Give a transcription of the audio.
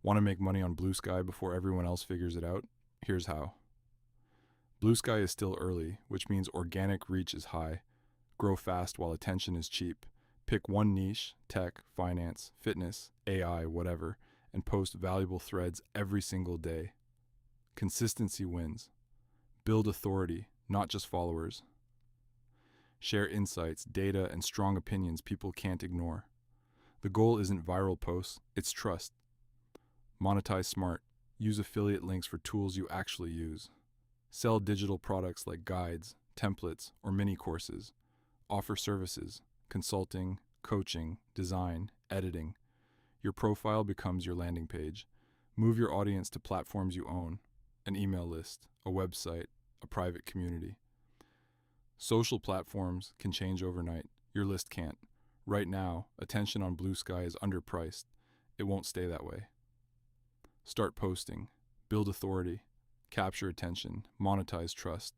Want to make money on Bluesky before everyone else figures it out? Here's how. Bluesky is still early, which means organic reach is high. Grow fast while attention is cheap. Pick one niche, tech, finance, fitness, AI, whatever, and post valuable threads every single day. Consistency wins. Build authority, not just followers. Share insights, data, and strong opinions people can't ignore. The goal isn't viral posts, it's trust. Monetize smart. Use affiliate links for tools you actually use. Sell digital products like guides, templates, or mini courses. Offer services, consulting, coaching, design, editing. Your profile becomes your landing page. Move your audience to platforms you own, an email list, a website, a private community. Social platforms can change overnight. Your list can't. Right now, attention on Bluesky is underpriced. It won't stay that way. Start posting. Build authority. Capture attention. Monetize trust.